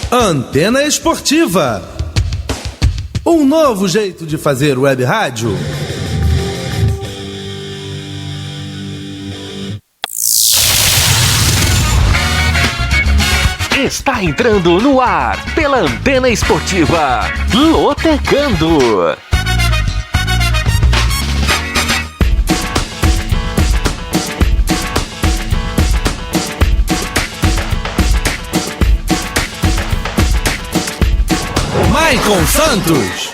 Antena Esportiva. Um novo jeito de fazer web rádio. Está entrando no ar pela Antena Esportiva, Lotecando. Maicon Santos.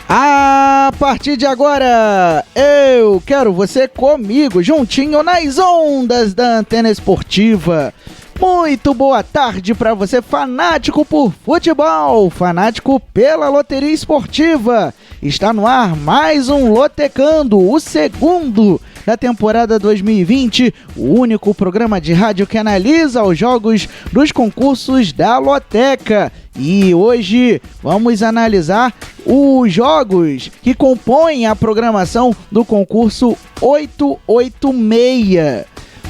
A partir de agora, eu quero você comigo, juntinho nas ondas da Antena Esportiva. Muito boa tarde para você, fanático por futebol, fanático pela loteria esportiva. Está no ar mais um Lotecando, o segundo da temporada 2020, o único programa de rádio que analisa os jogos dos concursos da Loteca. E hoje vamos analisar os jogos que compõem a programação do concurso 886.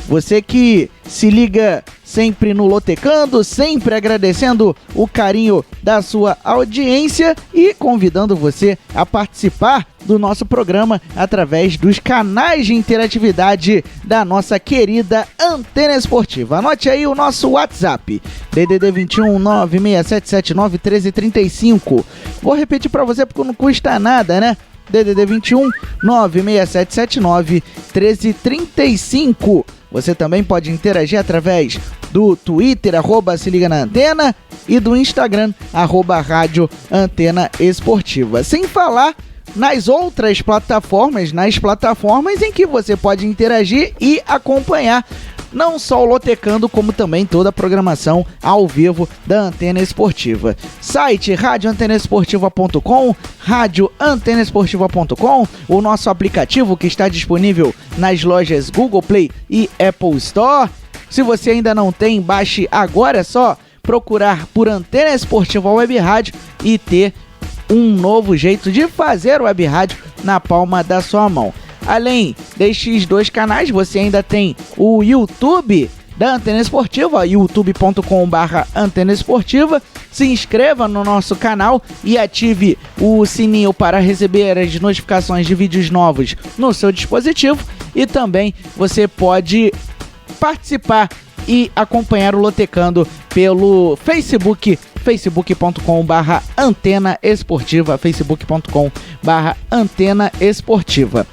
Você que se liga sempre no Lotecando, sempre agradecendo o carinho da sua audiência e convidando você a participar do nosso programa através dos canais de interatividade da nossa querida Antena Esportiva. Anote aí o nosso WhatsApp, DDD 21 96779 1335. Vou repetir para você porque não custa nada, né? DDD 21 96779 1335. Você também pode interagir através do Twitter, @se liga na antena, e do Instagram, @rádio Antena Esportiva. Sem falar nas outras plataformas, nas plataformas em que você pode interagir e acompanhar não só o Lotecando, como também toda a programação ao vivo da Antena Esportiva. Site radioantenaesportiva.com, radioantenaesportiva.com, o nosso aplicativo que está disponível nas lojas Google Play e Apple Store. Se você ainda não tem, baixe agora, é só procurar por Antena Esportiva Web Rádio e ter um novo jeito de fazer web rádio na palma da sua mão. Além destes dois canais, você ainda tem o YouTube da Antena Esportiva, youtube.com/Antena Esportiva. Se inscreva no nosso canal e ative o sininho para receber as notificações de vídeos novos no seu dispositivo. E também você pode participar e acompanhar o Lotecando pelo Facebook, facebook.com/Antena Esportiva, facebook.com/Antena Esportiva.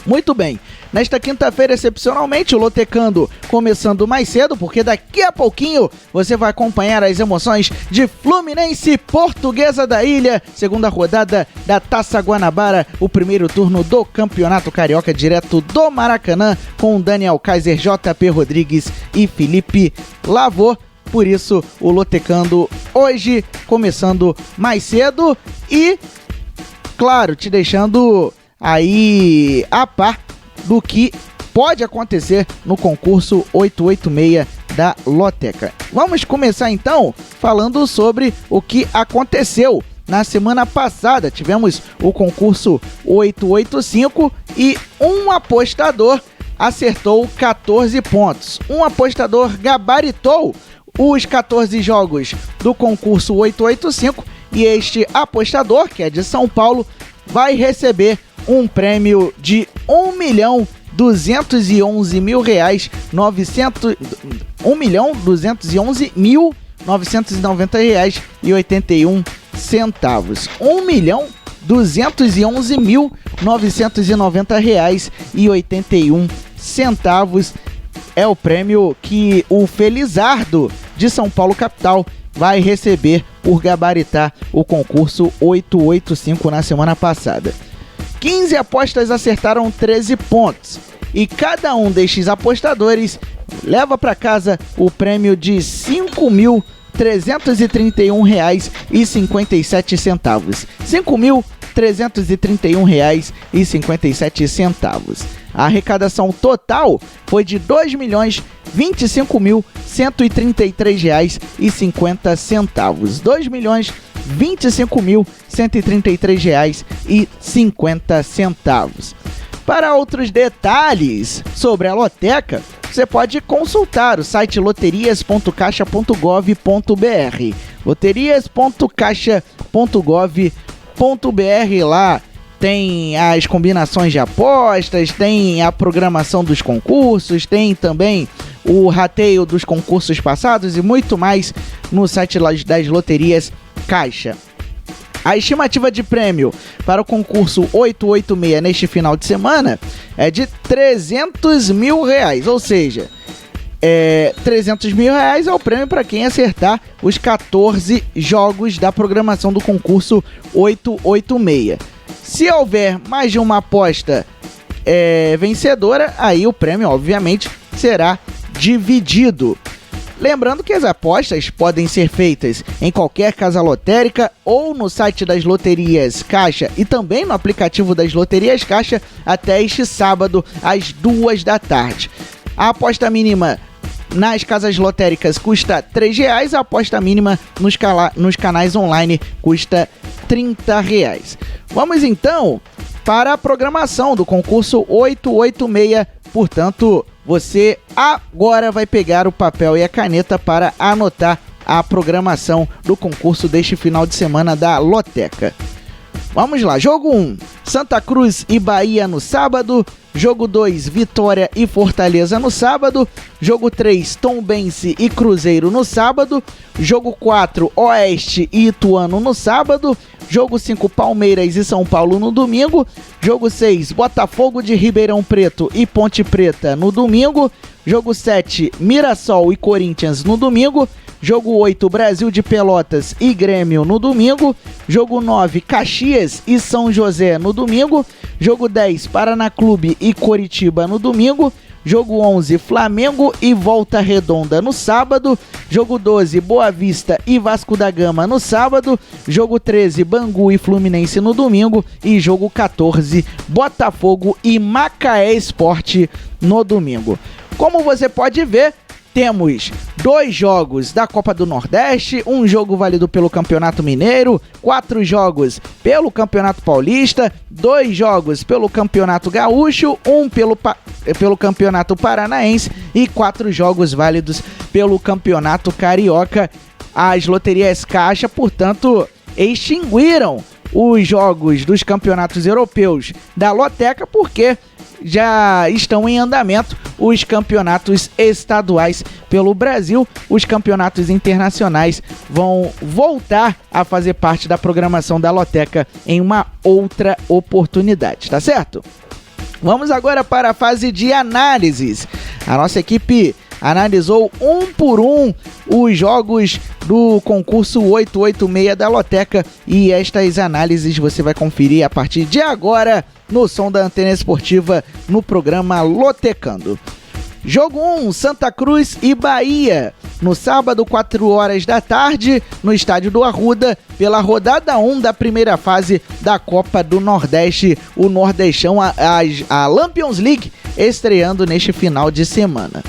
Muito bem, nesta quinta-feira, excepcionalmente, o Lotecando começando mais cedo, porque daqui a pouquinho você vai acompanhar as emoções de Fluminense e Portuguesa da Ilha, segunda rodada da Taça Guanabara, o primeiro turno do Campeonato Carioca, direto do Maracanã, com Daniel Kaiser, JP Rodrigues e Felipe Lavô. Por isso, o Lotecando hoje começando mais cedo e, claro, te deixando aí a par do que pode acontecer no concurso 886 da Loteca. Vamos começar então falando sobre o que aconteceu na semana passada. Tivemos o concurso 885 e um apostador acertou 14 pontos. Um apostador gabaritou os 14 jogos do concurso 885 e este apostador, que é de São Paulo, vai receber um prêmio de R$1.211.990,81. R$1.211.990,81 é o prêmio que o Felizardo de São Paulo capital vai receber por gabaritar o concurso 885 na semana passada. 15 apostas acertaram 13 pontos e cada um destes apostadores leva para casa o prêmio de R$ 5.331,57. R$ 5.331,57. A arrecadação total foi de R$ 2.025.133,50. R$ 2.025.133,50. Para outros detalhes sobre a Loteca, você pode consultar o site loterias.caixa.gov.br. loterias.caixa.gov.br. Lá tem as combinações de apostas, tem a programação dos concursos, tem também o rateio dos concursos passados e muito mais no site das loterias Caixa. A estimativa de prêmio para o concurso 886 neste final de semana é de R$300 mil, ou seja, R$300 mil é o prêmio para quem acertar os 14 jogos da programação do concurso 886. Se houver mais de uma aposta vencedora, aí o prêmio, obviamente, será dividido. Lembrando que as apostas podem ser feitas em qualquer casa lotérica ou no site das loterias Caixa e também no aplicativo das loterias Caixa até este sábado às 2 da tarde. A aposta mínima nas casas lotéricas custa R$3, a aposta mínima nos canais online custa R$30. Vamos então para a programação do concurso 886, portanto, você agora vai pegar o papel e a caneta para anotar a programação do concurso deste final de semana da Loteca. Vamos lá, jogo 1, Santa Cruz e Bahia no sábado. Jogo 2, Vitória e Fortaleza no sábado. Jogo 3, Tombense e Cruzeiro no sábado. Jogo 4, Oeste e Ituano no sábado. Jogo 5, Palmeiras e São Paulo no domingo. Jogo 6, Botafogo de Ribeirão Preto e Ponte Preta no domingo. Jogo 7, Mirassol e Corinthians no domingo. Jogo 8, Brasil de Pelotas e Grêmio no domingo. Jogo 9, Caxias e São José no domingo. Jogo 10, Paraná Clube e Coritiba no domingo. Jogo 11, Flamengo e Volta Redonda no sábado. Jogo 12, Boa Vista e Vasco da Gama no sábado. Jogo 13, Bangu e Fluminense no domingo. E jogo 14, Botafogo e Macaé Esporte no domingo. Como você pode ver, temos 2 jogos da Copa do Nordeste, um jogo válido pelo Campeonato Mineiro, 4 jogos pelo Campeonato Paulista, 2 jogos pelo Campeonato Gaúcho, 1 pelo Campeonato Paranaense e 4 jogos válidos pelo Campeonato Carioca. As loterias Caixa, portanto, extinguiram os jogos dos campeonatos europeus da Loteca porque já estão em andamento os campeonatos estaduais pelo Brasil. Os campeonatos internacionais vão voltar a fazer parte da programação da Loteca em uma outra oportunidade, tá certo? Vamos agora para a fase de análises. A nossa equipe analisou um por um os jogos do concurso 886 da Loteca e estas análises você vai conferir a partir de agora no som da Antena Esportiva no programa Lotecando. Jogo 1, Santa Cruz e Bahia. No sábado, 4 horas da tarde, no estádio do Arruda, pela rodada 1 da primeira fase da Copa do Nordeste, o Nordestão, a Lampions League, estreando neste final de semana.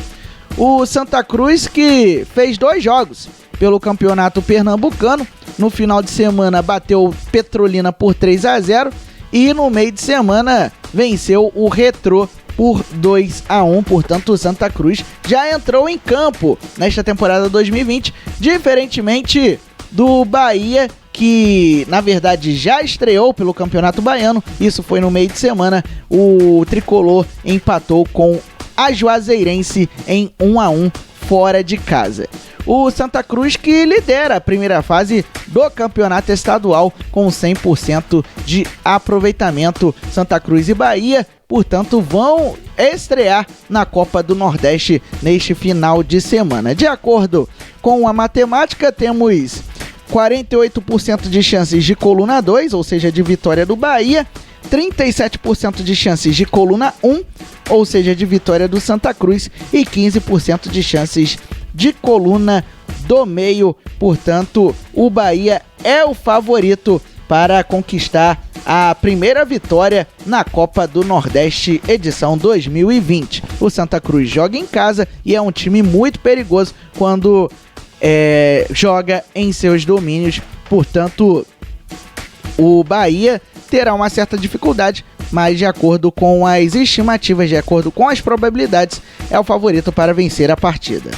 O Santa Cruz, que fez 2 jogos pelo Campeonato Pernambucano, no final de semana bateu Petrolina por 3-0 e no meio de semana venceu o Retrô por 2-1, portanto o Santa Cruz já entrou em campo nesta temporada 2020, diferentemente do Bahia, que na verdade já estreou pelo Campeonato Baiano. Isso foi no meio de semana, o Tricolor empatou com a Juazeirense em 1-1 fora de casa. O Santa Cruz que lidera a primeira fase do campeonato estadual com 100% de aproveitamento. Santa Cruz e Bahia, portanto, vão estrear na Copa do Nordeste neste final de semana. De acordo com a matemática, temos 48% de chances de coluna 2, ou seja, de vitória do Bahia, 37% de chances de coluna 1, ou seja, de vitória do Santa Cruz, e 15% de chances de coluna do meio. Portanto, o Bahia é o favorito para conquistar a primeira vitória na Copa do Nordeste edição 2020. O Santa Cruz joga em casa e é um time muito perigoso quando joga em seus domínios. Portanto, o Bahia terá uma certa dificuldade, mas de acordo com as estimativas, de acordo com as probabilidades, é o favorito para vencer a partida.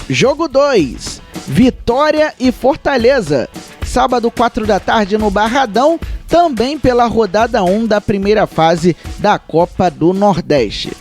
Jogo 2, Vitória e Fortaleza, sábado 4 da tarde no Barradão, também pela rodada 1 da primeira fase da Copa do Nordeste.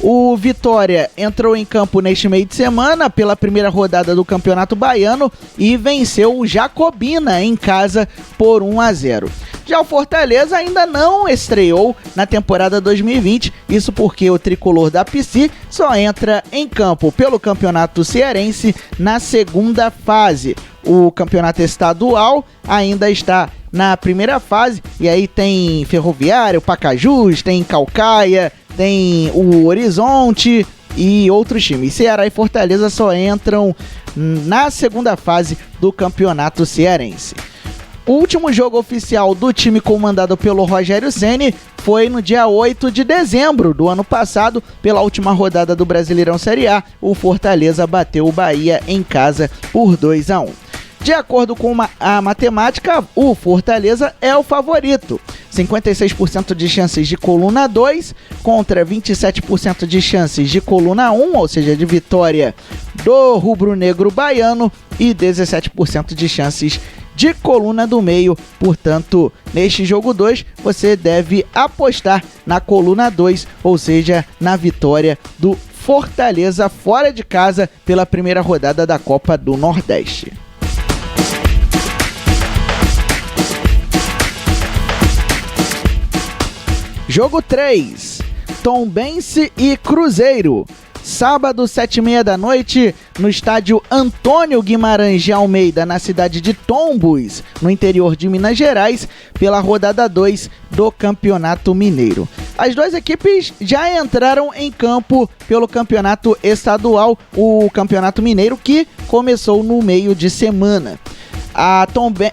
O Vitória entrou em campo neste meio de semana pela primeira rodada do Campeonato Baiano e venceu o Jacobina em casa por 1-0. Já o Fortaleza ainda não estreou na temporada 2020, isso porque o tricolor da PC só entra em campo pelo Campeonato Cearense na segunda fase. O Campeonato Estadual ainda está na primeira fase, e aí tem Ferroviário, Pacajus, tem Caucaia, tem o Horizonte e outros times. Ceará e Fortaleza só entram na segunda fase do Campeonato Cearense. O último jogo oficial do time comandado pelo Rogério Ceni foi no dia 8 de dezembro do ano passado, pela última rodada do Brasileirão Série A. O Fortaleza bateu o Bahia em casa por 2-1. De acordo com a matemática, o Fortaleza é o favorito. 56% de chances de coluna 2 contra 27% de chances de coluna 1, ou seja, de vitória do rubro-negro baiano, e 17% de chances de coluna do meio. Portanto, neste jogo 2, você deve apostar na coluna 2, ou seja, na vitória do Fortaleza fora de casa pela primeira rodada da Copa do Nordeste. Jogo 3, Tombense e Cruzeiro, sábado 7h30 da noite, no estádio Antônio Guimarães de Almeida, na cidade de Tombos, no interior de Minas Gerais, pela rodada 2 do Campeonato Mineiro. As duas equipes já entraram em campo pelo Campeonato Estadual, o Campeonato Mineiro, que começou no meio de semana.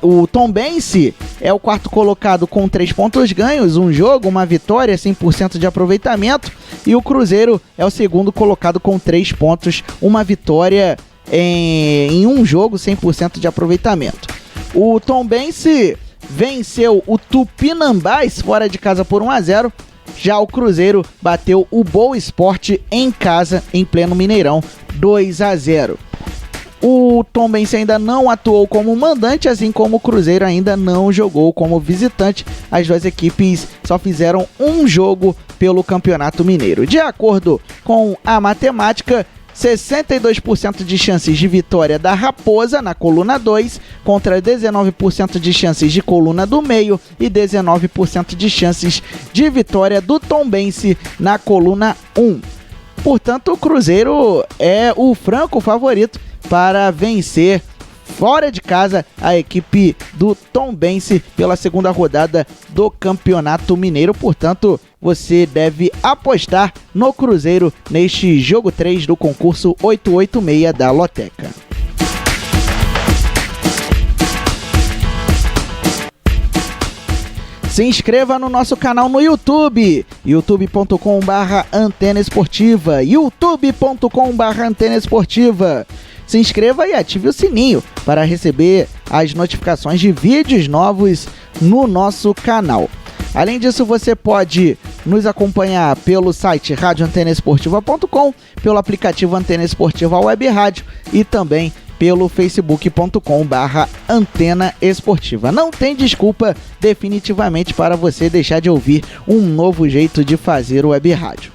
O Tombense é o quarto colocado com 3 pontos ganhos, um jogo, uma vitória, 100% de aproveitamento, e o Cruzeiro é o segundo colocado com 3 pontos, uma vitória em um jogo, 100% de aproveitamento. O Tombense venceu o Tupinambás fora de casa por 1-0, já o Cruzeiro bateu o Boa Esporte em casa, em pleno Mineirão, 2-0. O Tombense ainda não atuou como mandante, assim como o Cruzeiro ainda não jogou como visitante. As duas equipes só fizeram um jogo pelo Campeonato Mineiro. De acordo com a matemática, 62% de chances de vitória da Raposa na coluna 2 contra 19% de chances de coluna do meio e 19% de chances de vitória do Tombense na coluna 1. Portanto, o Cruzeiro é o franco favorito para vencer fora de casa a equipe do Tombense pela segunda rodada do Campeonato Mineiro. Portanto, você deve apostar no Cruzeiro neste jogo 3 do concurso 886 da Loteca. Se inscreva no nosso canal no YouTube, youtube.com/Antena Esportiva, youtube.com/Antena Esportiva. Se inscreva e ative o sininho para receber as notificações de vídeos novos no nosso canal. Além disso, você pode nos acompanhar pelo site radioantenaesportiva.com, pelo aplicativo Antena Esportiva Web Rádio e também pelo facebook.com/Antena Esportiva. Não tem desculpa definitivamente para você deixar de ouvir um novo jeito de fazer Web Rádio.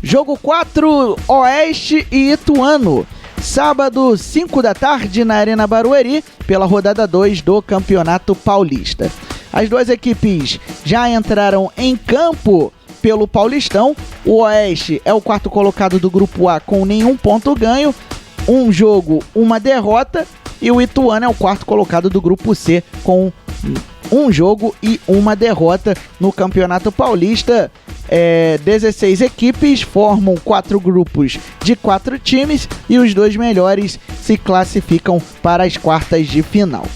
Jogo 4, Oeste e Ituano. Sábado, 5 da tarde, na Arena Barueri, pela rodada 2 do Campeonato Paulista. As duas equipes já entraram em campo pelo Paulistão. O Oeste é o quarto colocado do Grupo A com nenhum ponto ganho, um jogo, uma derrota, e o Ituano é o quarto colocado do Grupo C com um jogo e uma derrota. No Campeonato Paulista, 16 equipes formam 4 grupos de 4 times e os 2 melhores se classificam para as quartas de final.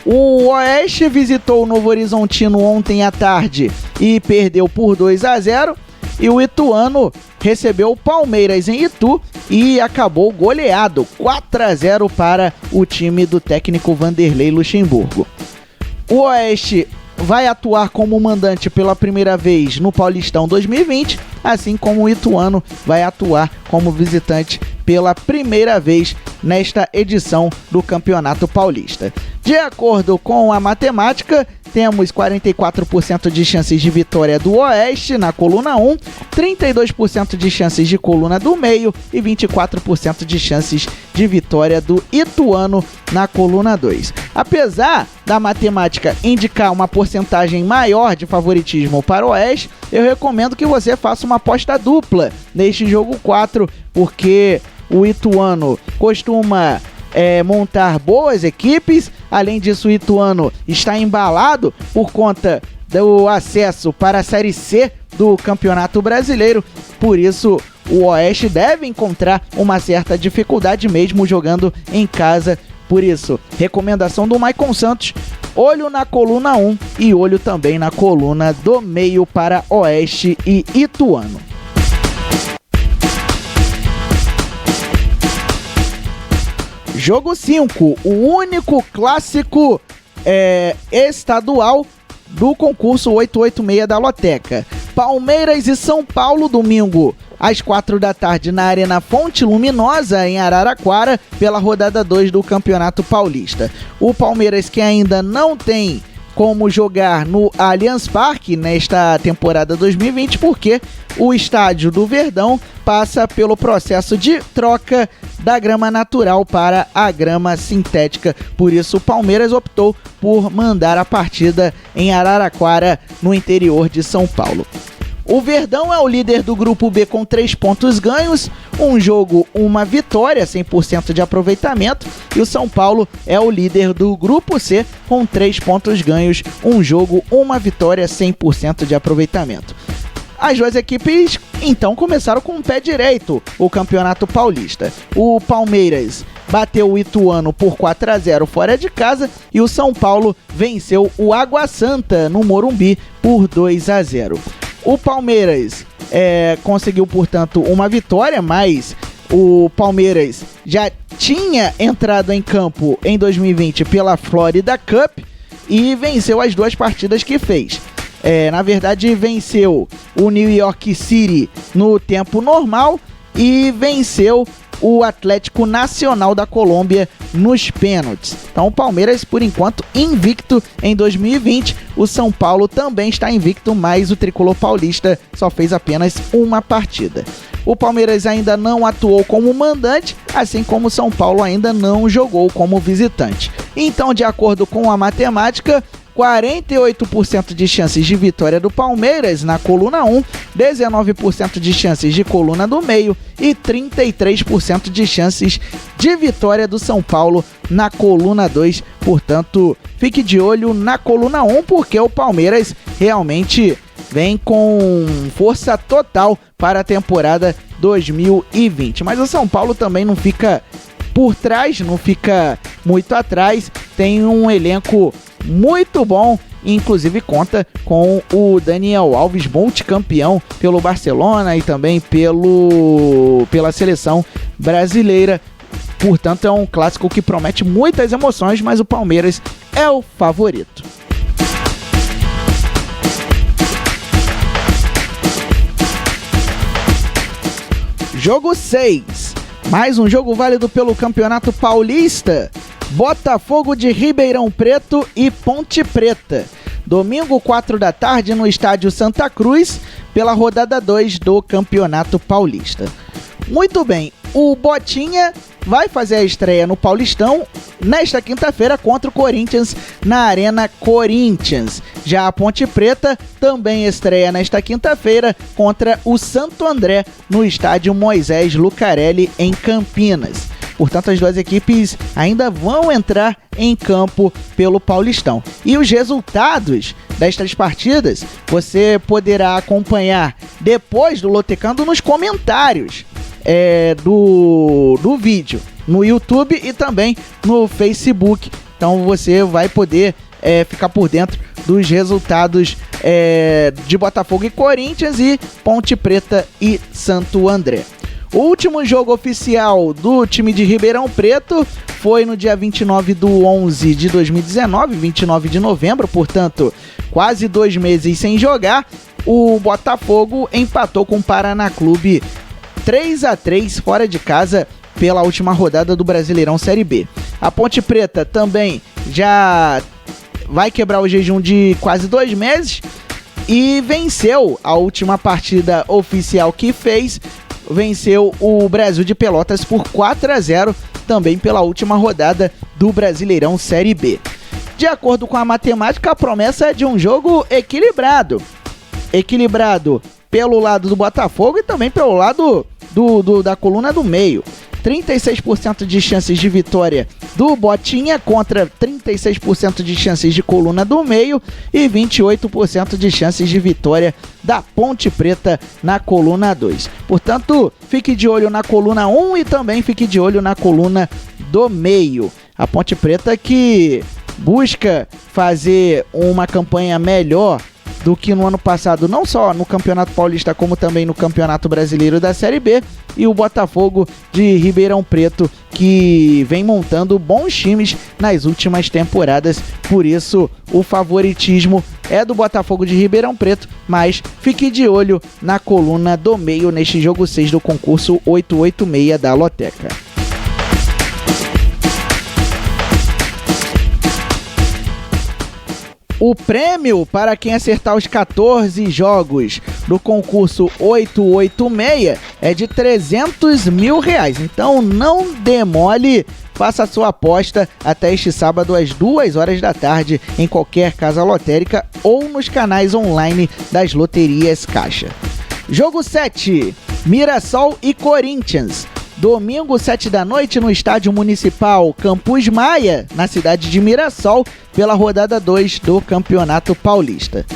O Oeste visitou o Novo Horizontino ontem à tarde e perdeu por 2-0, e o Ituano recebeu o Palmeiras em Itu e acabou goleado 4-0 para o time do técnico Vanderlei Luxemburgo. O Oeste vai atuar como mandante pela primeira vez no Paulistão 2020, assim como o Ituano vai atuar como visitante pela primeira vez nesta edição do Campeonato Paulista. De acordo com a matemática, temos 44% de chances de vitória do Oeste na coluna 1, 32% de chances de coluna do meio e 24% de chances de vitória do Ituano na coluna 2. Apesar da matemática indicar uma porcentagem maior de favoritismo para o Oeste, eu recomendo que você faça uma aposta dupla neste jogo 4, porque o Ituano costuma montar boas equipes. Além disso, o Ituano está embalado por conta do acesso para a Série C do Campeonato Brasileiro. Por isso, o Oeste deve encontrar uma certa dificuldade mesmo jogando em casa. Por isso, recomendação do Maicon Santos: olho na coluna 1 e olho também na coluna do meio para Oeste e Ituano. Jogo 5, o único clássico estadual do concurso 886 da Loteca. Palmeiras e São Paulo, domingo, às 4 da tarde, na Arena Fonte Luminosa, em Araraquara, pela rodada 2 do Campeonato Paulista. O Palmeiras, que ainda não tem como jogar no Allianz Parque nesta temporada 2020, porque o estádio do Verdão passa pelo processo de troca da grama natural para a grama sintética. Por isso, o Palmeiras optou por mandar a partida em Araraquara, no interior de São Paulo. O Verdão é o líder do Grupo B com 3 pontos ganhos, um jogo, uma vitória, 100% de aproveitamento, e o São Paulo é o líder do Grupo C com 3 pontos ganhos, um jogo, uma vitória, 100% de aproveitamento. As duas equipes, então, começaram com o pé direito o Campeonato Paulista. O Palmeiras bateu o Ituano por 4-0 fora de casa e o São Paulo venceu o Água Santa no Morumbi por 2-0. O Palmeiras conseguiu, portanto, uma vitória, mas o Palmeiras já tinha entrado em campo em 2020 pela Florida Cup e venceu as 2 partidas que fez. Na verdade, venceu o New York City no tempo normal e venceu o Atlético Nacional da Colômbia nos pênaltis. Então, o Palmeiras, por enquanto, invicto em 2020. O São Paulo também está invicto, mas o tricolor paulista só fez apenas uma partida. O Palmeiras ainda não atuou como mandante, assim como o São Paulo ainda não jogou como visitante. Então, de acordo com a matemática, 48% de chances de vitória do Palmeiras na coluna 1, 19% de chances de coluna do meio e 33% de chances de vitória do São Paulo na coluna 2. Portanto, fique de olho na coluna 1, porque o Palmeiras realmente vem com força total para a temporada 2020. Mas o São Paulo também não fica por trás, não fica muito atrás, tem um elenco muito bom, inclusive conta com o Daniel Alves, multicampeão pelo Barcelona e também pela seleção brasileira. Portanto, é um clássico que promete muitas emoções, mas o Palmeiras é o favorito. Jogo 6, mais um jogo válido pelo Campeonato Paulista. Botafogo de Ribeirão Preto e Ponte Preta. Domingo, 4 da tarde, no estádio Santa Cruz, pela rodada 2 do Campeonato Paulista. Muito bem, o Botinha vai fazer a estreia no Paulistão nesta quinta-feira contra o Corinthians na Arena Corinthians. Já a Ponte Preta também estreia nesta quinta-feira contra o Santo André no estádio Moisés Lucarelli, em Campinas. Portanto, as duas equipes ainda vão entrar em campo pelo Paulistão. E os resultados destas partidas você poderá acompanhar depois do Lotecando nos comentários do vídeo, no YouTube e também no Facebook. Então você vai poder ficar por dentro dos resultados de Botafogo e Corinthians e Ponte Preta e Santo André. O último jogo oficial do time de Ribeirão Preto foi no dia 29/11 de 2019, 29 de novembro, portanto, quase 2 meses sem jogar. O Botafogo empatou com o Paraná Clube 3-3 fora de casa pela última rodada do Brasileirão Série B. A Ponte Preta também já vai quebrar o jejum de quase 2 meses e venceu a última partida oficial que fez. Venceu o Brasil de Pelotas por 4-0, também pela última rodada do Brasileirão Série B. De acordo com a matemática, a promessa é de um jogo equilibrado. Equilibrado pelo lado do Botafogo e também pelo lado da coluna do meio. 36% de chances de vitória do Botinha contra 36% de chances de coluna do meio e 28% de chances de vitória da Ponte Preta na coluna 2. Portanto, fique de olho na coluna 1 e também fique de olho na coluna do meio. A Ponte Preta que busca fazer uma campanha melhor do que no ano passado, não só no Campeonato Paulista, como também no Campeonato Brasileiro da Série B, e o Botafogo de Ribeirão Preto, que vem montando bons times nas últimas temporadas, por isso o favoritismo é do Botafogo de Ribeirão Preto, mas fique de olho na coluna do meio neste jogo 6 do concurso 886 da Loteca. O prêmio para quem acertar os 14 jogos do concurso 886 é de R$300 mil. Então não demole, faça a sua aposta até este sábado às 2 horas da tarde em qualquer casa lotérica ou nos canais online das loterias Caixa. Jogo 7, Mirassol e Corinthians. Domingo, 7 da noite, no Estádio Municipal Campus Maia, na cidade de Mirassol, pela rodada 2 do Campeonato Paulista.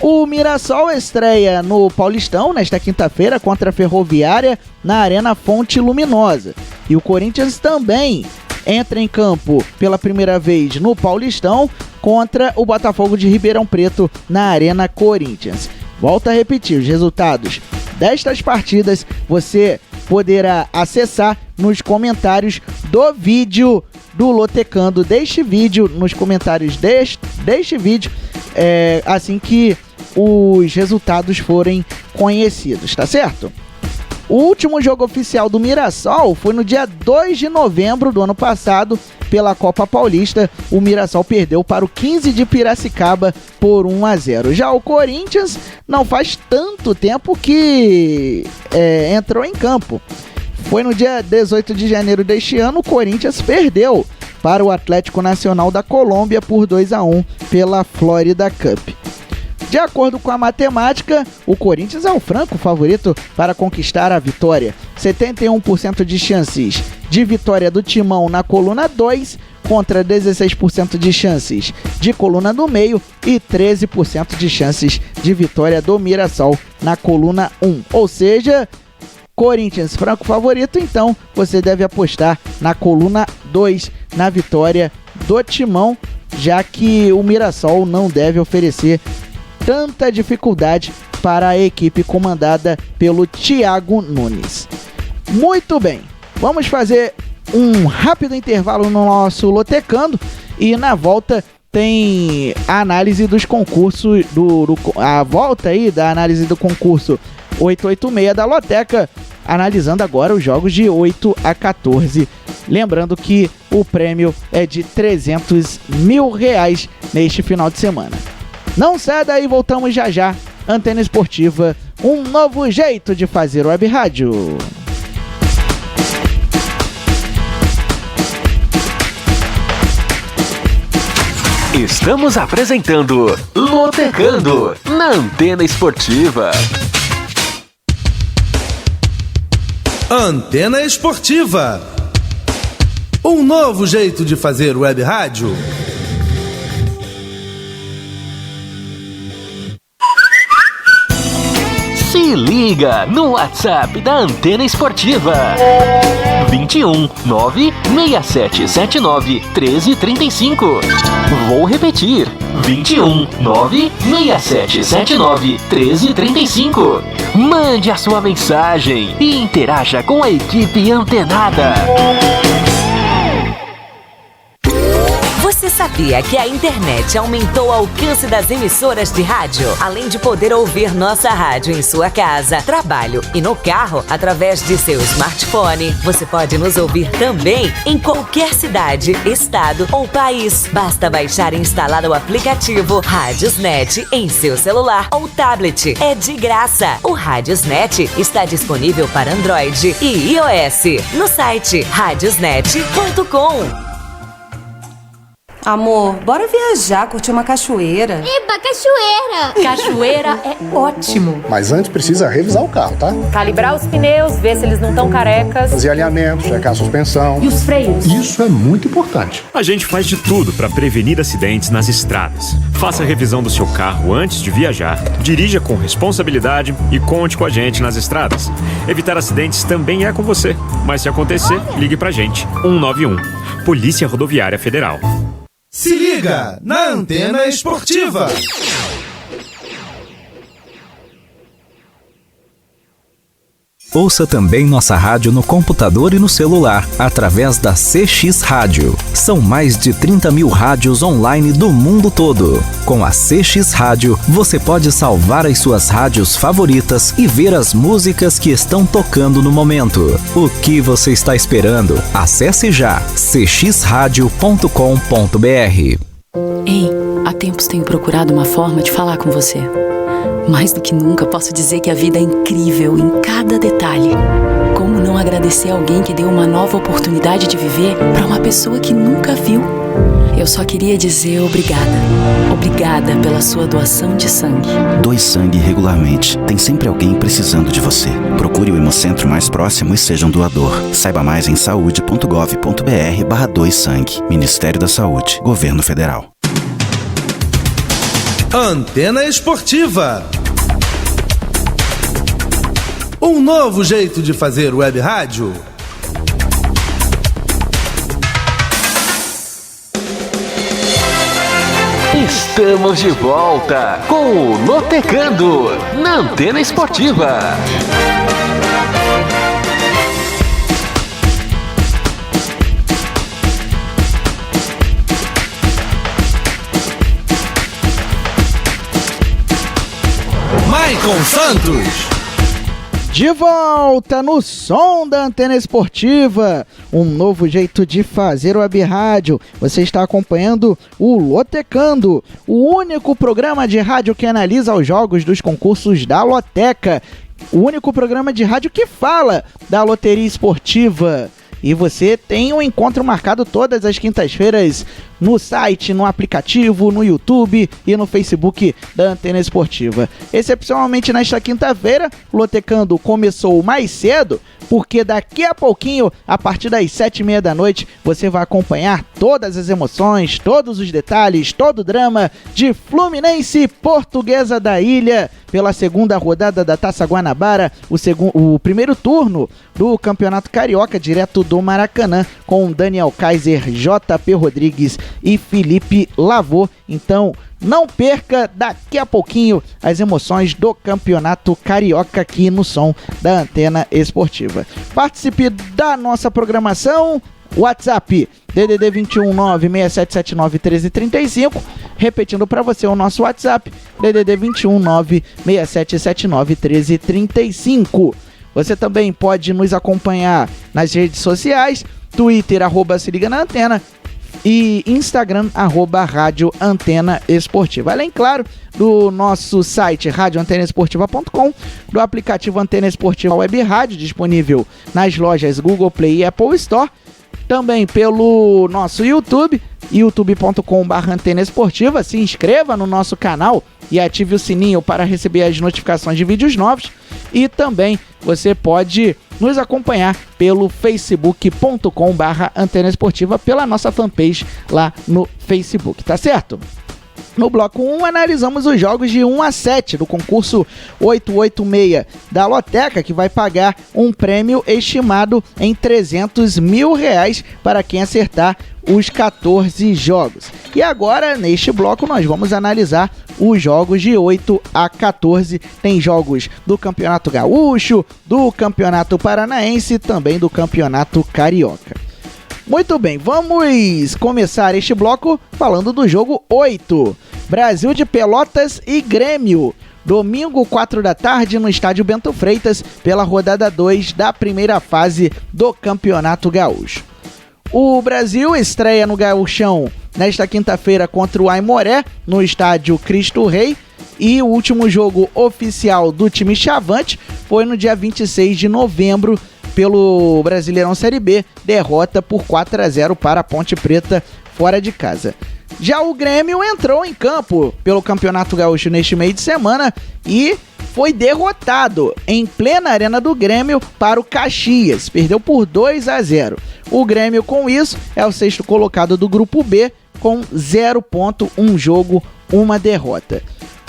O Mirassol estreia no Paulistão nesta quinta-feira contra a Ferroviária na Arena Fonte Luminosa. E o Corinthians também entra em campo pela primeira vez no Paulistão contra o Botafogo de Ribeirão Preto na Arena Corinthians. Volto a repetir, os resultados destas partidas você poderá acessar nos comentários do vídeo do Lotecando, deste vídeo, nos comentários deste vídeo, assim que os resultados forem conhecidos, tá certo? O último jogo oficial do Mirassol foi no dia 2 de novembro do ano passado, pela Copa Paulista. O Mirassol perdeu para o 15 de Piracicaba por 1-0. Já o Corinthians não faz tanto tempo que entrou em campo. Foi no dia 18 de janeiro deste ano, o Corinthians perdeu para o Atlético Nacional da Colômbia por 2-1 pela Florida Cup. De acordo com a matemática, o Corinthians é o franco favorito para conquistar a vitória. 71% de chances de vitória do Timão na coluna 2 contra 16% de chances de coluna do meio e 13% de chances de vitória do Mirassol na coluna 1. Ou seja, Corinthians franco favorito, então você deve apostar na coluna 2 na vitória do Timão, já que o Mirassol não deve oferecer tanta dificuldade para a equipe comandada pelo Thiago Nunes. Muito bem, vamos fazer um rápido intervalo no nosso Lotecando e na volta tem a análise dos concursos, a volta aí da análise do concurso 886 da Loteca, analisando agora os jogos de 8 a 14. Lembrando que o prêmio é de R$300 mil neste final de semana. Não sai daí, voltamos já já. Antena Esportiva, um novo jeito de fazer web rádio. Estamos apresentando Lotecando na Antena Esportiva. Antena Esportiva, um novo jeito de fazer web rádio. Se liga no WhatsApp da Antena Esportiva. 21 96779 1335. Vou repetir. 21 96779 1335. Mande a sua mensagem e interaja com a equipe antenada. Você sabia que a internet aumentou o alcance das emissoras de rádio? Além de poder ouvir nossa rádio em sua casa, trabalho e no carro, através de seu smartphone, você pode nos ouvir também em qualquer cidade, estado ou país. Basta baixar e instalar o aplicativo Radiosnet em seu celular ou tablet. É de graça. O Radiosnet está disponível para Android e iOS no site radiosnet.com. Amor, bora viajar, curtir uma cachoeira. Eba, cachoeira! Cachoeira é ótimo. Mas antes precisa revisar o carro, tá? Calibrar os pneus, ver se eles não estão carecas. Fazer alinhamento, checar a suspensão. E os freios? Isso é muito importante. A gente faz de tudo para prevenir acidentes nas estradas. Faça a revisão do seu carro antes de viajar, dirija com responsabilidade e conte com a gente nas estradas. Evitar acidentes também é com você. Mas se acontecer, ligue pra gente. 191. Polícia Rodoviária Federal. Se liga na Antena Esportiva. Ouça também nossa rádio no computador e no celular, através da CX Rádio. São mais de 30 mil rádios online do mundo todo. Com a CX Rádio, você pode salvar as suas rádios favoritas e ver as músicas que estão tocando no momento. O que você está esperando? Acesse já cxradio.com.br. Ei, há tempos tenho procurado uma forma de falar com você. Mais do que nunca, posso dizer que a vida é incrível em cada detalhe. Como não agradecer alguém que deu uma nova oportunidade de viver para uma pessoa que nunca viu? Eu só queria dizer obrigada. Obrigada pela sua doação de sangue. Doe sangue regularmente. Tem sempre alguém precisando de você. Procure o Hemocentro mais próximo e seja um doador. Saiba mais em saude.gov.br/doe sangue. Ministério da Saúde. Governo Federal. Antena Esportiva. Um novo jeito de fazer web rádio. Estamos de volta com o Lotecando na Antena Esportiva. Maicon Santos. De volta no som da Antena Esportiva, um novo jeito de fazer web rádio. Você está acompanhando o Lotecando, o único programa de rádio que analisa os jogos dos concursos da Loteca, o único programa de rádio que fala da loteria esportiva. E você tem um encontro marcado todas as quintas-feiras no site, no aplicativo, no YouTube e no Facebook da Antena Esportiva. Excepcionalmente nesta quinta-feira, o Lotecando começou mais cedo, porque daqui a pouquinho, a partir das 7h30 da noite, você vai acompanhar todas as emoções, todos os detalhes, todo o drama de Fluminense Portuguesa da Ilha, pela segunda rodada da Taça Guanabara, o primeiro turno do Campeonato Carioca, direto do Maracanã, com Daniel Kaiser, JP Rodrigues e Felipe Lavô. Então, não perca daqui a pouquinho as emoções do Campeonato Carioca aqui no som da Antena Esportiva. Participe da nossa programação. WhatsApp DDD 21 96779 1335. Repetindo para você o nosso WhatsApp DDD 21 96779 1335. Você também pode nos acompanhar nas redes sociais, Twitter, @se liga na antena, e Instagram, @Rádio Antena Esportiva. Além, claro, do nosso site radioantenaesportiva.com, do aplicativo Antena Esportiva Web Rádio, disponível nas lojas Google Play e Apple Store, também pelo nosso YouTube, youtube.com/Antena Esportiva. Se inscreva no nosso canal e ative o sininho para receber as notificações de vídeos novos. E também você pode nos acompanhar pelo facebook.com/Antena Esportiva, pela nossa fanpage lá no Facebook, tá certo? No bloco 1, analisamos os jogos de 1 a 7 do concurso 886 da Loteca, que vai pagar um prêmio estimado em R$300 mil para quem acertar os 14 jogos. E agora, neste bloco, nós vamos analisar os jogos de 8 a 14. Tem jogos do Campeonato Gaúcho, do Campeonato Paranaense e também do Campeonato Carioca. Muito bem, vamos começar este bloco falando do jogo 8. Brasil de Pelotas e Grêmio. Domingo, 4 da tarde, no estádio Bento Freitas, pela rodada 2 da primeira fase do Campeonato Gaúcho. O Brasil estreia no Gaúchão nesta quinta-feira contra o Aimoré, no estádio Cristo Rei. E o último jogo oficial do time Chavante foi no dia 26 de novembro, pelo Brasileirão Série B, derrota por 4-0 para a Ponte Preta fora de casa. Já o Grêmio entrou em campo pelo Campeonato Gaúcho neste meio de semana e foi derrotado em plena arena do Grêmio para o Caxias, perdeu por 2-0. O Grêmio, com isso, é o sexto colocado do Grupo B, com 0 ponto, 1 jogo, 1 derrota.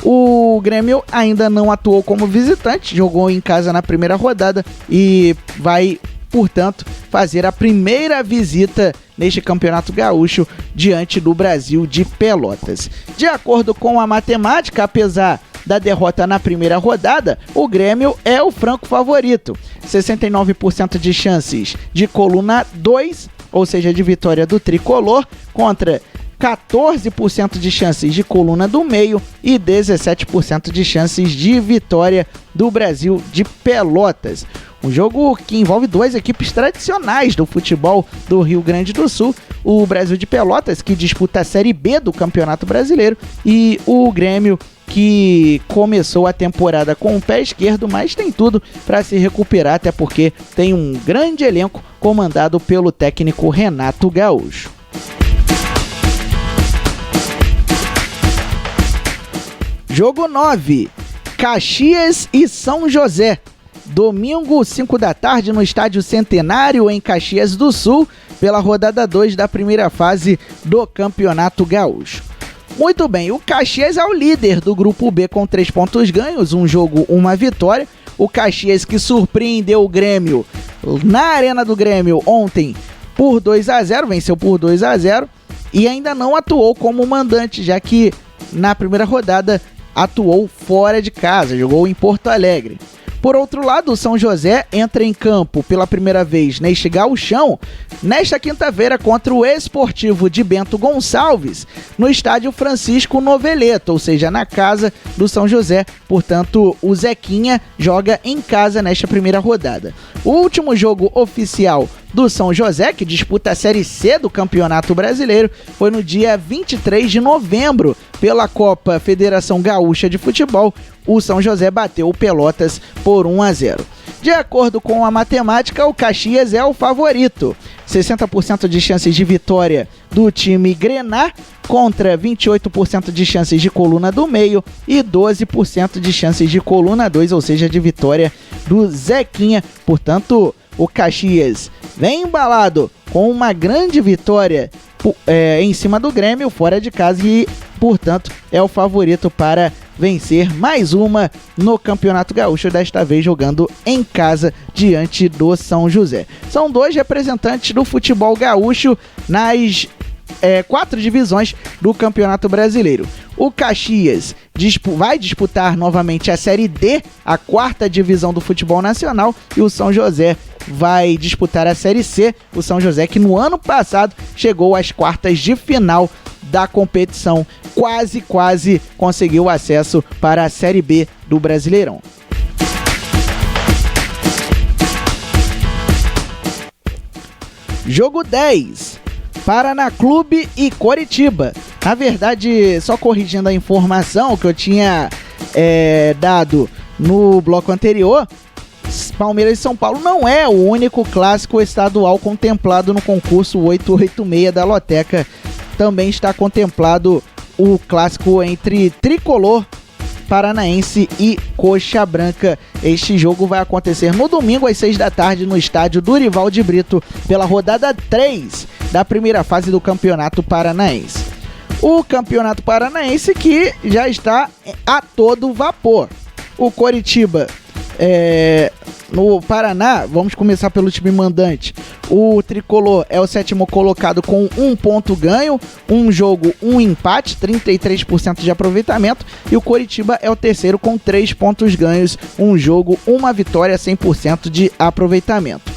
O Grêmio ainda não atuou como visitante, jogou em casa na primeira rodada e vai, portanto, fazer a primeira visita neste Campeonato Gaúcho diante do Brasil de Pelotas. De acordo com a matemática, apesar da derrota na primeira rodada, o Grêmio é o franco favorito. 69% de chances de coluna 2, ou seja, de vitória do tricolor, contra 14% de chances de coluna do meio e 17% de chances de vitória do Brasil de Pelotas. Um jogo que envolve duas equipes tradicionais do futebol do Rio Grande do Sul, o Brasil de Pelotas, que disputa a Série B do Campeonato Brasileiro, e o Grêmio, que começou a temporada com o pé esquerdo, mas tem tudo para se recuperar, até porque tem um grande elenco comandado pelo técnico Renato Gaúcho. Jogo 9, Caxias e São José. Domingo, 5 da tarde, no Estádio Centenário, em Caxias do Sul, pela rodada 2 da primeira fase do Campeonato Gaúcho. Muito bem, o Caxias é o líder do Grupo B com 3 pontos ganhos, um jogo, uma vitória. O Caxias, que surpreendeu o Grêmio na Arena do Grêmio ontem por 2-0, venceu por 2-0 e ainda não atuou como mandante, já que na primeira rodada atuou fora de casa, jogou em Porto Alegre. Por outro lado, o São José entra em campo pela primeira vez neste gauchão, nesta quinta-feira contra o Esportivo de Bento Gonçalves, no estádio Francisco Noveleto, ou seja, na casa do São José. Portanto, o Zequinha joga em casa nesta primeira rodada. O último jogo oficial do São José, que disputa a Série C do Campeonato Brasileiro, foi no dia 23 de novembro, pela Copa Federação Gaúcha de Futebol. O São José bateu o Pelotas por 1-0. De acordo com a matemática, o Caxias é o favorito. 60% de chances de vitória do time Grená, contra 28% de chances de coluna do meio e 12% de chances de coluna 2, ou seja, de vitória do Zequinha. Portanto, o Caxias vem embalado com uma grande vitória em cima do Grêmio, fora de casa, e, portanto, é o favorito para vencer mais uma no Campeonato Gaúcho, desta vez jogando em casa diante do São José. São dois representantes do futebol gaúcho nas 4 divisões do Campeonato Brasileiro. O Caxias vai disputar novamente a Série D, a 4ª divisão do futebol nacional, e o São José vai disputar a Série C. O São José, que no ano passado chegou às quartas de final da competição, quase conseguiu acesso para a Série B do Brasileirão. Jogo 10, Paraná Clube e Coritiba. Na verdade, só corrigindo a informação que eu tinha dado no bloco anterior, Palmeiras e São Paulo não é o único clássico estadual contemplado no concurso 886 da Loteca. Também está contemplado o clássico entre Tricolor Paranaense e Coxa Branca. Este jogo vai acontecer no domingo às 6 da tarde no estádio Durival de Brito, pela rodada 3 da primeira fase do Campeonato Paranaense. O Campeonato Paranaense que já está a todo vapor. O Coritiba, no Paraná, vamos começar pelo time mandante. O Tricolor é o 7º colocado com 1 ponto ganho, 1 jogo, 1 empate, 33% de aproveitamento. E o Coritiba é o 3º com 3 pontos ganhos, 1 jogo, 1 vitória, 100% de aproveitamento.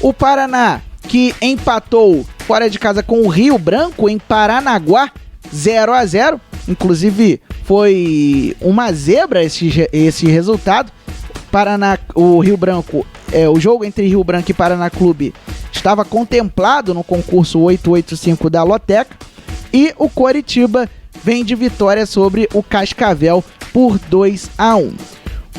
O Paraná, que empatou fora de casa com o Rio Branco em Paranaguá, 0-0. Inclusive, foi uma zebra esse resultado. O Rio Branco, o jogo entre Rio Branco e Paraná Clube estava contemplado no concurso 885 da Loteca. E o Coritiba vem de vitória sobre o Cascavel por 2-1.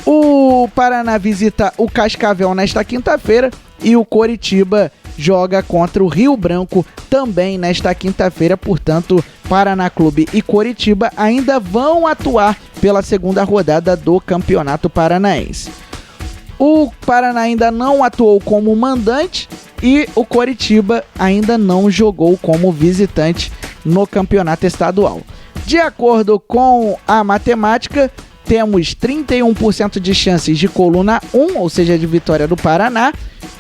O Paraná visita o Cascavel nesta quinta-feira e o Coritiba joga contra o Rio Branco também nesta quinta-feira. Portanto, Paraná Clube e Coritiba ainda vão atuar pela segunda rodada do Campeonato Paranaense. O Paraná ainda não atuou como mandante e o Coritiba ainda não jogou como visitante no Campeonato Estadual. De acordo com a matemática, temos 31% de chances de coluna 1, ou seja, de vitória do Paraná,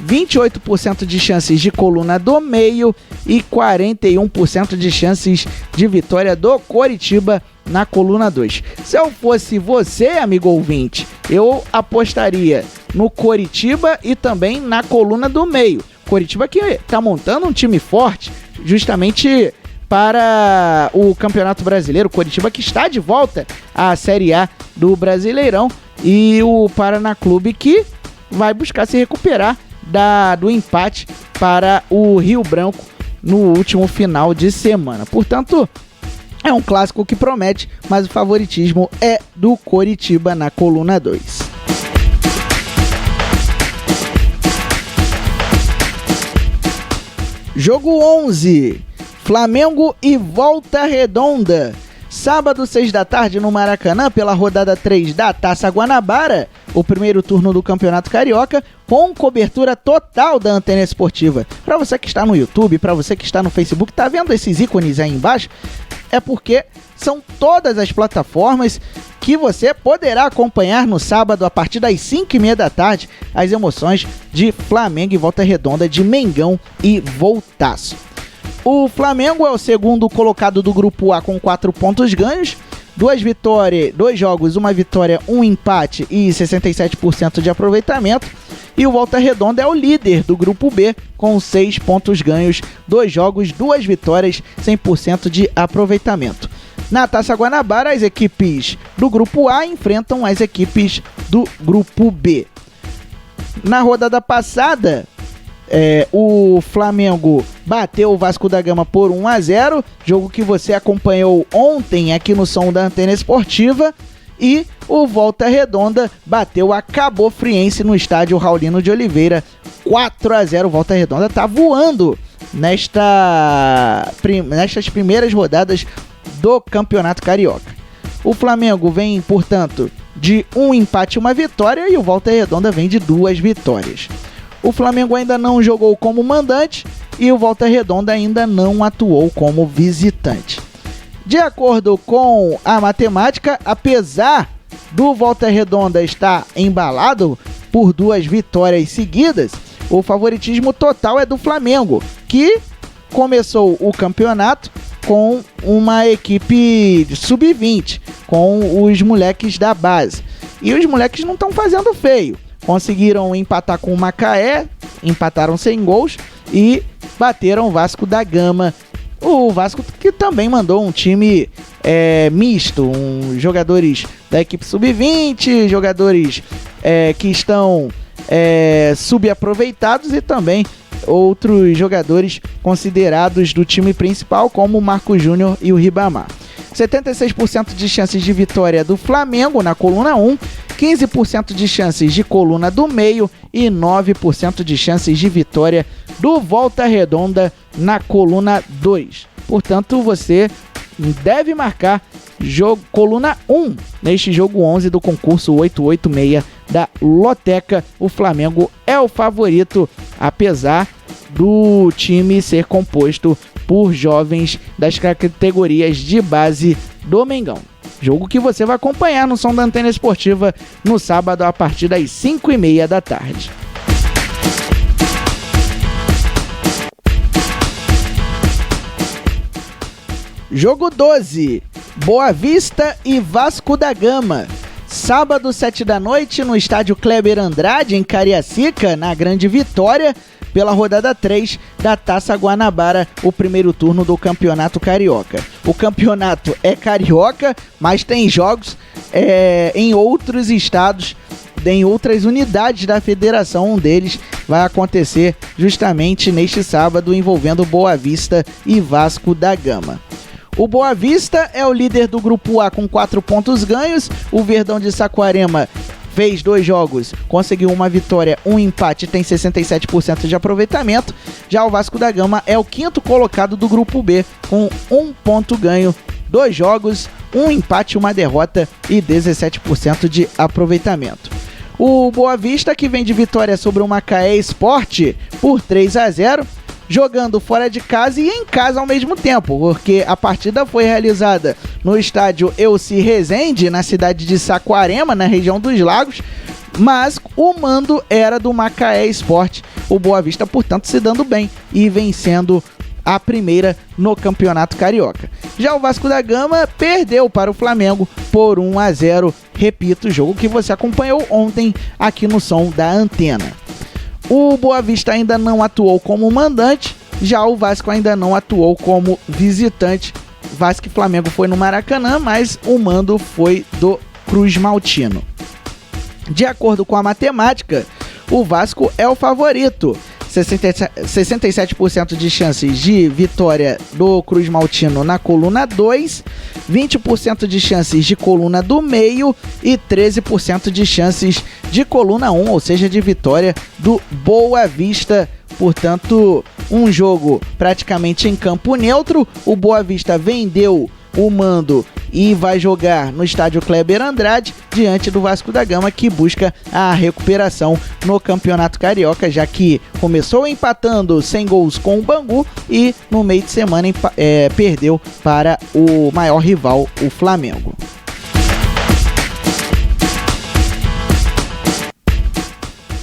28% de chances de coluna do meio e 41% de chances de vitória do Coritiba na coluna 2. Se eu fosse você, amigo ouvinte, eu apostaria no Coritiba e também na coluna do meio. Coritiba que está montando um time forte justamente para o Campeonato Brasileiro. Coritiba que está de volta à Série A do Brasileirão e o Paraná Clube que vai buscar se recuperar do empate para o Rio Branco no último final de semana. Portanto, é um clássico que promete, mas o favoritismo é do Coritiba na coluna 2. Jogo 11, Flamengo e Volta Redonda. Sábado, 6 da tarde, no Maracanã, pela rodada 3 da Taça Guanabara, o primeiro turno do Campeonato Carioca, com cobertura total da Antena Esportiva. Para você que está no YouTube, para você que está no Facebook, tá vendo esses ícones aí embaixo? É porque são todas as plataformas que você poderá acompanhar no sábado, a partir das 5h30 da tarde, as emoções de Flamengo e Volta Redonda, de Mengão e Voltaço. O Flamengo é o segundo colocado do Grupo A com 4 pontos ganhos, 2 jogos, 1 vitória, 1 empate e 67% de aproveitamento. E o Volta Redonda é o líder do Grupo B com 6 pontos ganhos, 2 jogos, 2 vitórias, 100% de aproveitamento. Na Taça Guanabara, as equipes do Grupo A enfrentam as equipes do Grupo B. Na rodada passada, o Flamengo bateu o Vasco da Gama por 1-0, jogo que você acompanhou ontem aqui no Som da Antena Esportiva, e o Volta Redonda bateu a Cabofriense no estádio Raulino de Oliveira, 4-0. Volta Redonda tá voando nestas primeiras rodadas do Campeonato Carioca. O Flamengo vem, portanto, de 1 empate e 1 vitória, e o Volta Redonda vem de 2 vitórias. O Flamengo ainda não jogou como mandante e o Volta Redonda ainda não atuou como visitante. De acordo com a matemática, apesar do Volta Redonda estar embalado por 2 vitórias seguidas, o favoritismo total é do Flamengo, que começou o campeonato com uma equipe sub-20, com os moleques da base. E os moleques não estão fazendo feio. Conseguiram empatar com o Macaé, empataram sem gols e bateram o Vasco da Gama. O Vasco que também mandou um time misto, jogadores da equipe sub-20, jogadores que estão subaproveitados e também outros jogadores considerados do time principal, como o Marco Júnior e o Ribamar. 76% de chances de vitória do Flamengo na coluna 1, 15% de chances de coluna do meio e 9% de chances de vitória do Volta Redonda na coluna 2. Portanto, você deve marcar coluna 1 neste jogo 11 do concurso 886 da Loteca. O Flamengo é o favorito, apesar do time ser composto por jovens das categorias de base do Mengão. Jogo que você vai acompanhar no som da Antena Esportiva no sábado a partir das 5h30 da tarde. Jogo 12, Boa Vista e Vasco da Gama. Sábado, 7 da noite, no estádio Kleber Andrade, em Cariacica, na Grande Vitória, pela rodada 3 da Taça Guanabara, o primeiro turno do Campeonato Carioca. O campeonato é carioca, mas tem jogos em outros estados, em outras unidades da federação. Um deles vai acontecer justamente neste sábado, envolvendo Boa Vista e Vasco da Gama. O Boa Vista é o líder do Grupo A com 4 pontos ganhos. O Verdão de Saquarema fez 2 jogos, conseguiu uma vitória, um empate, tem 67% de aproveitamento. Já o Vasco da Gama é o 5º colocado do Grupo B, com 1 ponto ganho, 2 jogos, um empate, uma derrota e 17% de aproveitamento. O Boa Vista, que vem de vitória sobre o Macaé Esporte por 3-0, jogando fora de casa e em casa ao mesmo tempo, porque a partida foi realizada no estádio Elci Rezende, na cidade de Saquarema, na região dos Lagos, mas o mando era do Macaé Esporte. O Boa Vista, portanto, se dando bem e vencendo a primeira no Campeonato Carioca. Já o Vasco da Gama perdeu para o Flamengo por 1-0, repito, jogo que você acompanhou ontem aqui no som da Antena. O Boa Vista ainda não atuou como mandante, já o Vasco ainda não atuou como visitante. Vasco e Flamengo foi no Maracanã, mas o mando foi do Cruz Maltino. De acordo com a matemática, o Vasco é o favorito. 67% de chances de vitória do Cruz Maltino na coluna 2, 20% de chances de coluna do meio e 13% de chances de coluna 1, ou seja, de vitória do Boa Vista. Portanto, um jogo praticamente em campo neutro. O Boa Vista vendeu o mando e vai jogar no estádio Kleber Andrade diante do Vasco da Gama, que busca a recuperação no Campeonato Carioca, já que começou empatando sem gols com o Bangu e no meio de semana perdeu para o maior rival, o Flamengo.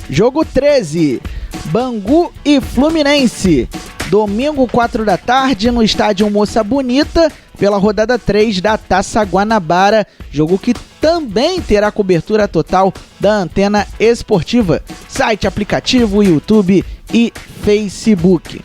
Jogo 13, Bangu e Fluminense. Domingo, 4 da tarde, no estádio Moça Bonita, pela rodada 3 da Taça Guanabara, jogo que também terá cobertura total da Antena Esportiva, site, aplicativo, YouTube e Facebook.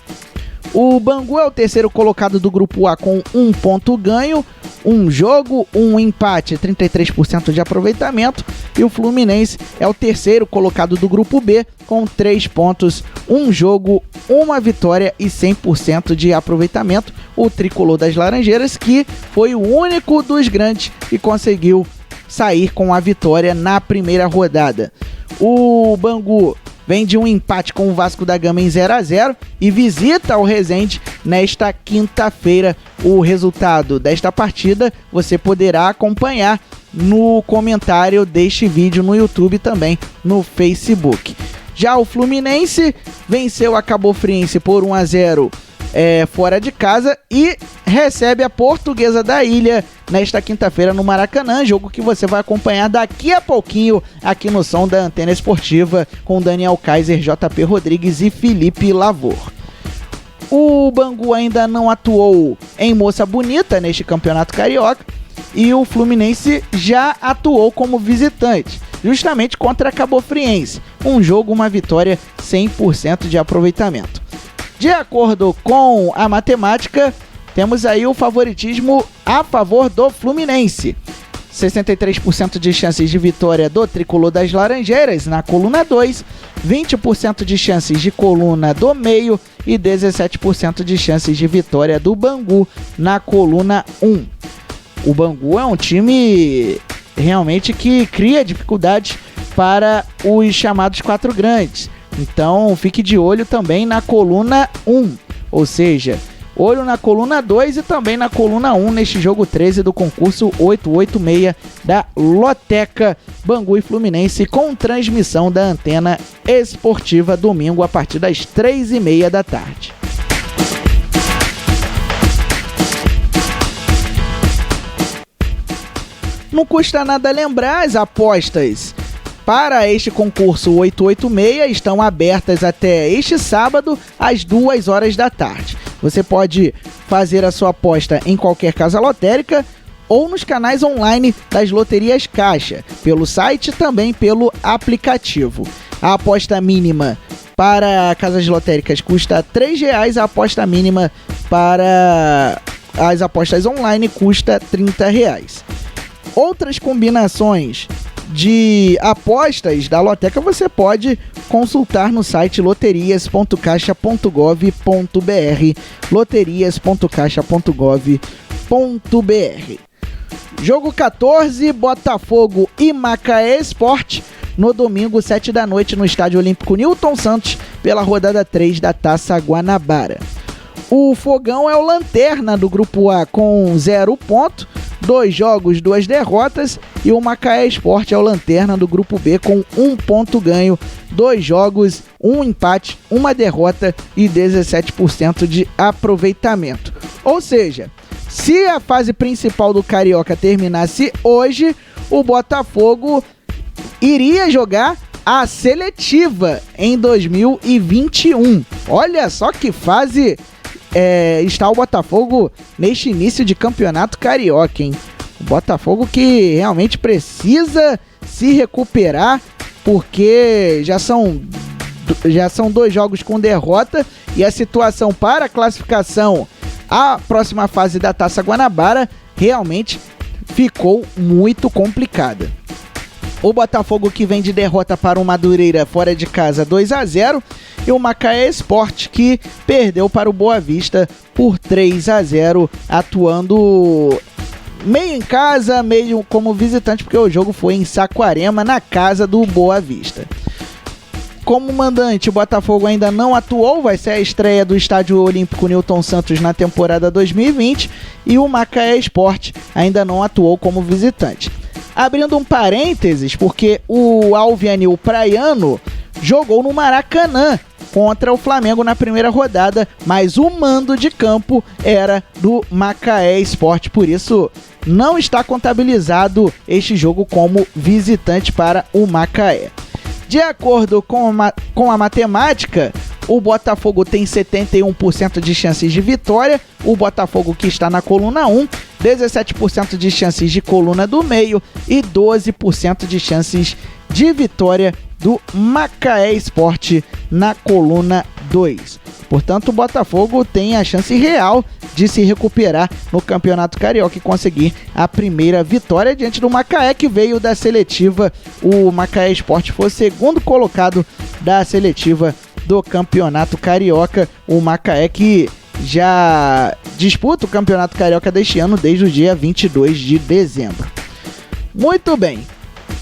O Bangu é o 3º colocado do Grupo A com 1 ponto ganho, 1 jogo, 1 empate, 33% de aproveitamento. E o Fluminense é o 3º colocado do Grupo B com 3 pontos, 1 jogo, 1 vitória e 100% de aproveitamento. O tricolor das Laranjeiras, que foi o único dos grandes que conseguiu sair com a vitória na primeira rodada. O Bangu vem de um empate com o Vasco da Gama em 0-0 e visita o Resende nesta quinta-feira. O resultado desta partida você poderá acompanhar no comentário deste vídeo no YouTube e também no Facebook. Já o Fluminense venceu a Cabofriense por 1-0 fora de casa e recebe a Portuguesa da Ilha nesta quinta-feira no Maracanã, jogo que você vai acompanhar daqui a pouquinho aqui no som da Antena Esportiva com Daniel Kaiser, JP Rodrigues e Felipe Lavor. O Bangu ainda não atuou em Moça Bonita neste Campeonato Carioca e o Fluminense já atuou como visitante, justamente contra a Cabofriense. Um jogo, uma vitória, 100% de aproveitamento. De acordo com a matemática, temos aí o favoritismo a favor do Fluminense. 63% de chances de vitória do tricolor das Laranjeiras na coluna 2, 20% de chances de coluna do meio e 17% de chances de vitória do Bangu na coluna 1. O Bangu é um time realmente que cria dificuldades para os chamados 4 grandes. Então fique de olho também na coluna 1, ou seja, olho na coluna 2 e também na coluna 1 neste jogo 13 do concurso 886 da Loteca. Bangu e Fluminense com transmissão da Antena Esportiva, domingo a partir das 3h30 da tarde. Não custa nada lembrar, as apostas para este concurso 886 estão abertas até este sábado às 2 horas da tarde. Você pode fazer a sua aposta em qualquer casa lotérica ou nos canais online das loterias Caixa, pelo site e também pelo aplicativo. A aposta mínima para casas lotéricas custa R$ 3,00, a aposta mínima para as apostas online custa R$ 30,00. Outras combinações de apostas da loteca você pode consultar no site loterias.caixa.gov.br, loterias.caixa.gov.br. Jogo 14, Botafogo e Macaé Esporte, no domingo, 7 da noite, no Estádio Olímpico Newton Santos, pela rodada 3 da Taça Guanabara. O Fogão é o lanterna do Grupo A com 0 ponto, 2 jogos, 2 derrotas, e o Macaé Esporte é o lanterna do Grupo B com 1 ponto ganho, 2 jogos, 1 empate, 1 derrota e 17% de aproveitamento. Ou seja, se a fase principal do Carioca terminasse hoje, o Botafogo iria jogar a seletiva em 2021. Olha só que fase está o Botafogo neste início de campeonato carioca, hein? O Botafogo que realmente precisa se recuperar, porque já são 2 jogos com derrota e a situação para a classificação à próxima fase da Taça Guanabara realmente ficou muito complicada. O Botafogo que vem de derrota para o Madureira fora de casa 2-0, e o Macaé Esporte que perdeu para o Boa Vista por 3-0, atuando meio em casa, meio como visitante, porque o jogo foi em Saquarema, na casa do Boa Vista. Como mandante, o Botafogo ainda não atuou, vai ser a estreia do Estádio Olímpico Newton Santos na temporada 2020, e o Macaé Esporte ainda não atuou como visitante. Abrindo um parênteses, porque o Alvianil Praiano jogou no Maracanã contra o Flamengo na primeira rodada, mas o mando de campo era do Macaé Esporte, por isso não está contabilizado este jogo como visitante para o Macaé. De acordo com a matemática, o Botafogo tem 71% de chances de vitória, o Botafogo que está na coluna 1, 17% de chances de coluna do meio e 12% de chances de vitória do Macaé Esporte na coluna 2. Portanto, o Botafogo tem a chance real de se recuperar no Campeonato Carioca e conseguir a primeira vitória diante do Macaé, que veio da seletiva. O Macaé Esporte foi o segundo colocado da seletiva do Campeonato Carioca. O Macaé que já disputa o Campeonato Carioca deste ano desde o dia 22 de dezembro. Muito bem.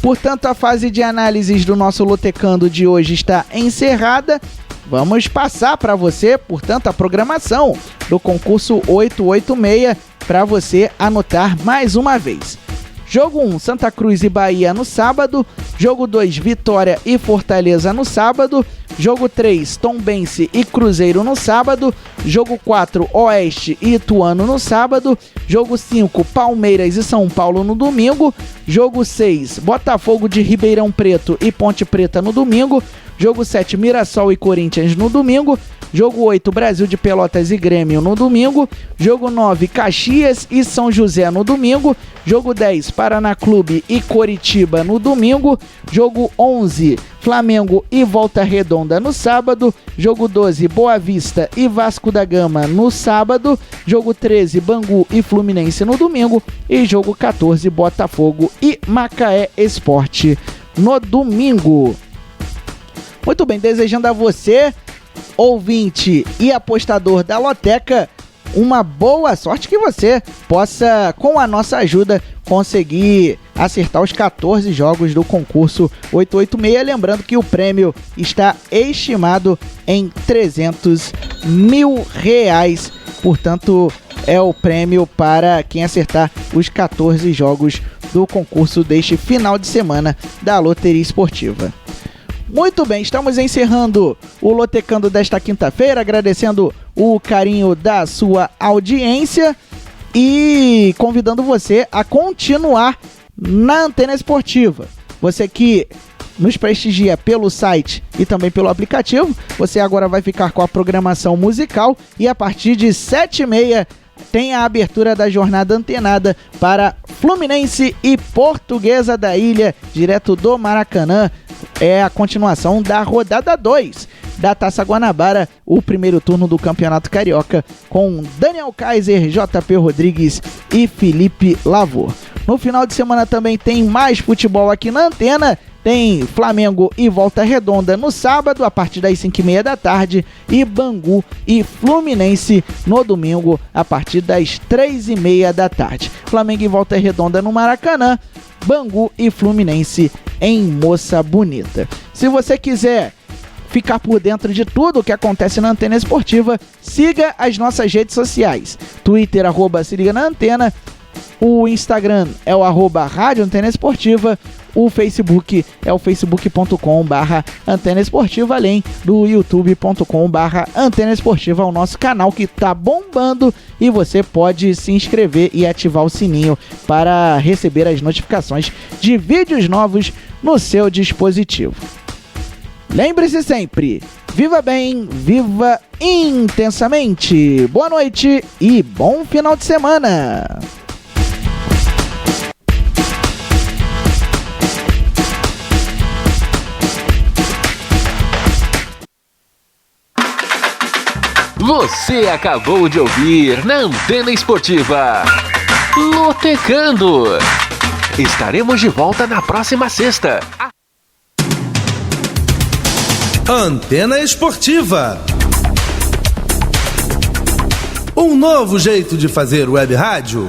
Portanto, a fase de análises do nosso Lotecando de hoje está encerrada. Vamos passar para você, portanto, a programação do concurso 886 para você anotar mais uma vez. Jogo 1, Santa Cruz e Bahia no sábado. Jogo 2, Vitória e Fortaleza no sábado. Jogo 3, Tombense e Cruzeiro no sábado. Jogo 4, Oeste e Ituano no sábado. Jogo 5, Palmeiras e São Paulo no domingo. Jogo 6, Botafogo de Ribeirão Preto e Ponte Preta no domingo. Jogo 7, Mirassol e Corinthians no domingo. Jogo 8, Brasil de Pelotas e Grêmio no domingo. Jogo 9, Caxias e São José no domingo. Jogo 10, Paraná Clube e Coritiba no domingo. Jogo 11, Flamengo e Volta Redonda no sábado. Jogo 12, Boa Vista e Vasco da Gama no sábado. Jogo 13, Bangu e Fluminense no domingo. E jogo 14, Botafogo e Macaé Esporte no domingo. Muito bem, desejando a você, ouvinte e apostador da Loteca, uma boa sorte, que você possa, com a nossa ajuda, conseguir acertar os 14 jogos do concurso 886. Lembrando que o prêmio está estimado em R$300 mil. Portanto, é o prêmio para quem acertar os 14 jogos do concurso deste final de semana da Loteria Esportiva. Muito bem, estamos encerrando o Lotecando desta quinta-feira, agradecendo o carinho da sua audiência e convidando você a continuar na Antena Esportiva. Você que nos prestigia pelo site e também pelo aplicativo, você agora vai ficar com a programação musical e a partir de 7h30 tem a abertura da jornada antenada para Fluminense e Portuguesa da Ilha, direto do Maracanã. É a continuação da rodada 2 da Taça Guanabara, o primeiro turno do Campeonato Carioca, com Daniel Kaiser, JP Rodrigues e Felipe Lavor. No final de semana também tem mais futebol aqui na Antena. Tem Flamengo e Volta Redonda no sábado, a partir das 5h30 da tarde, e Bangu e Fluminense no domingo, a partir das 3h30 da tarde. Flamengo e Volta Redonda no Maracanã, Bangu e Fluminense em Moça Bonita. Se você quiser ficar por dentro de tudo o que acontece na Antena Esportiva, siga as nossas redes sociais. Twitter, @se liga na Antena. O Instagram é o @Rádio Antena Esportiva. O Facebook é o facebook.com/Antena Esportiva, além do youtube.com/Antena Esportiva, o nosso canal que tá bombando, e você pode se inscrever e ativar o sininho para receber as notificações de vídeos novos no seu dispositivo. Lembre-se sempre, viva bem, viva intensamente. Boa noite e bom final de semana. Você acabou de ouvir na Antena Esportiva Lotecando. Estaremos de volta na próxima sexta. Antena Esportiva. Um novo jeito de fazer web rádio.